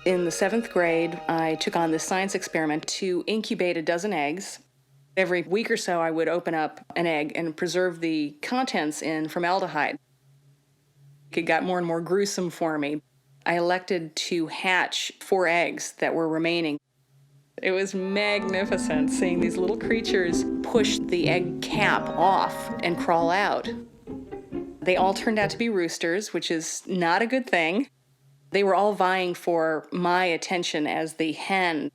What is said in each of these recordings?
In the 7th grade, I took on this science experiment to incubate a dozen eggs. Every week or so, I would open up an egg and preserve the contents in formaldehyde. It got more and more gruesome for me. I elected to hatch 4 eggs that were remaining. It was magnificent seeing these little creatures push the egg cap off and crawl out. They all turned out to be roosters, which is not a good thing. They were all vying for my attention as the hen.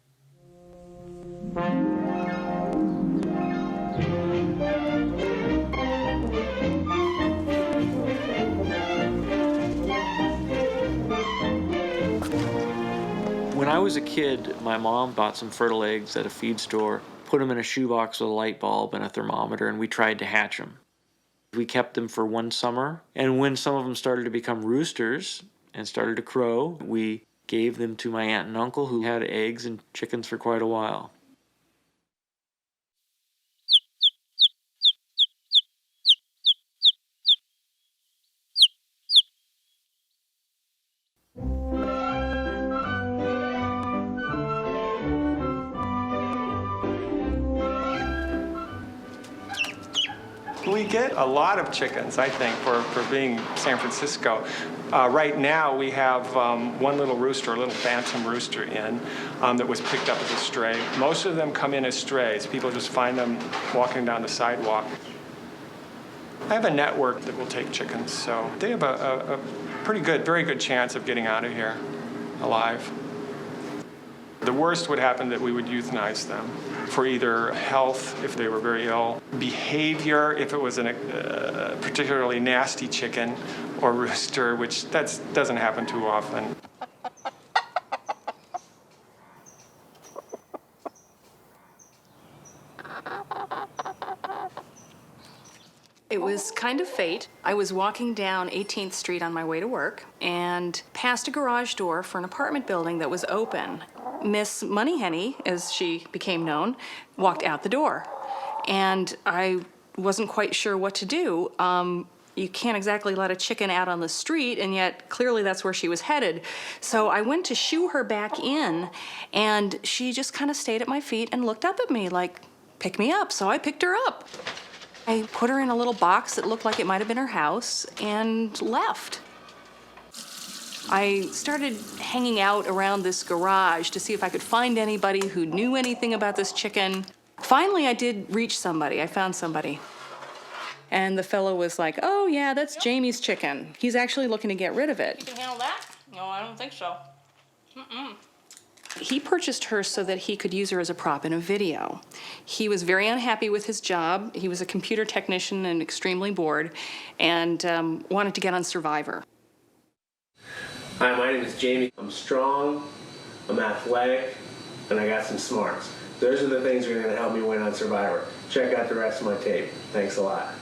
When I was a kid, my mom bought some fertile eggs at a feed store, put them in a shoebox with a light bulb and a thermometer, and we tried to hatch them. We kept them for one summer, and when some of them started to become roosters and started to crow, we gave them to my aunt and uncle who had eggs and chickens for quite a while. We get a lot of chickens, I think, for being San Francisco. Right now, we have one little rooster, a little bantam rooster in, that was picked up as a stray. Most of them come in as strays. People just find them walking down the sidewalk. I have a network that will take chickens, so they have a pretty good, very good chance of getting out of here alive. The worst would happen that we would euthanize them for either health, if they were very ill, behavior, if it was a particularly nasty chicken or rooster, which that doesn't happen too often. It was kind of fate. I was walking down 18th Street on my way to work and passed a garage door for an apartment building that was open. Miss Moneyhenny, as she became known, walked out the door. And I wasn't quite sure what to do. You can't exactly let a chicken out on the street, and yet clearly that's where she was headed. So I went to shoo her back in, and she just kind of stayed at my feet and looked up at me like, pick me up. So I picked her up. I put her in a little box that looked like it might have been her house and left. I started hanging out around this garage to see if I could find anybody who knew anything about this chicken. Finally, I did reach somebody. I found somebody. And the fellow was like, oh, yeah, that's Jamie's chicken. He's actually looking to get rid of it. You can handle that? No, I don't think so. Mm-mm. He purchased her so that he could use her as a prop in a video. He was very unhappy with his job. He was a computer technician and extremely bored, and wanted to get on Survivor. Hi, my name is Jamie. I'm strong, I'm athletic, and I got some smarts. Those are the things that are going to help me win on Survivor. Check out the rest of my tape. Thanks a lot.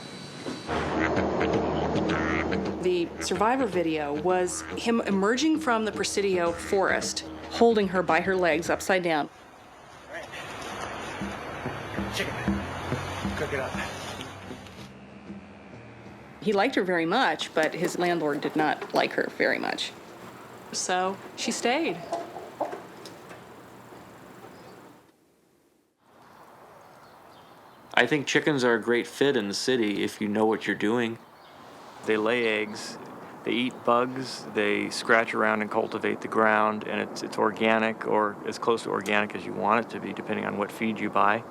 The Survivor video was him emerging from the Presidio forest, holding her by her legs upside down. Chicken, cook it up. He liked her very much, but his landlord did not like her very much. So she stayed. I think chickens are a great fit in the city if you know what you're doing. They lay eggs, they eat bugs, they scratch around and cultivate the ground, and it's organic, or as close to organic as you want it to be, depending on what feed you buy.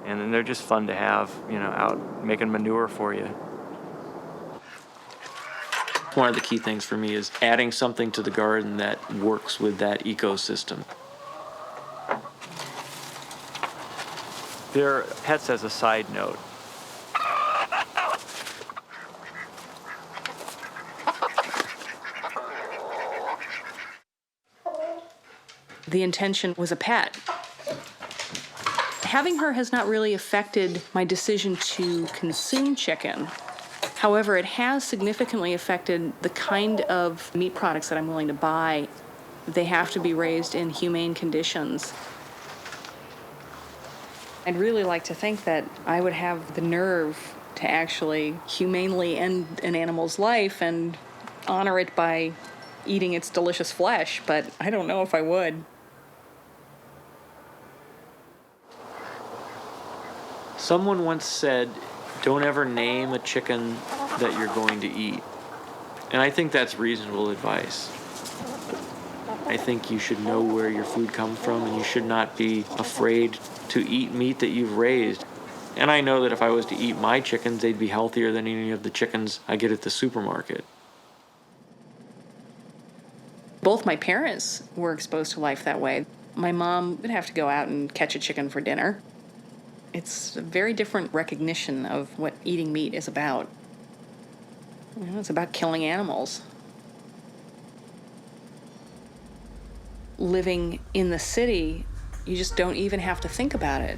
And then they're just fun to have, out making manure for you. One of the key things for me is adding something to the garden that works with that ecosystem. They're pets as a side note. The intention was a pet. Having her has not really affected my decision to consume chicken. However, it has significantly affected the kind of meat products that I'm willing to buy. They have to be raised in humane conditions. I'd really like to think that I would have the nerve to actually humanely end an animal's life and honor it by eating its delicious flesh, but I don't know if I would. Someone once said, don't ever name a chicken that you're going to eat. And I think that's reasonable advice. I think you should know where your food comes from, and you should not be afraid to eat meat that you've raised. And I know that if I was to eat my chickens, they'd be healthier than any of the chickens I get at the supermarket. Both my parents were exposed to life that way. My mom would have to go out and catch a chicken for dinner. It's a very different recognition of what eating meat is about. You know, it's about killing animals. Living in the city, you just don't even have to think about it.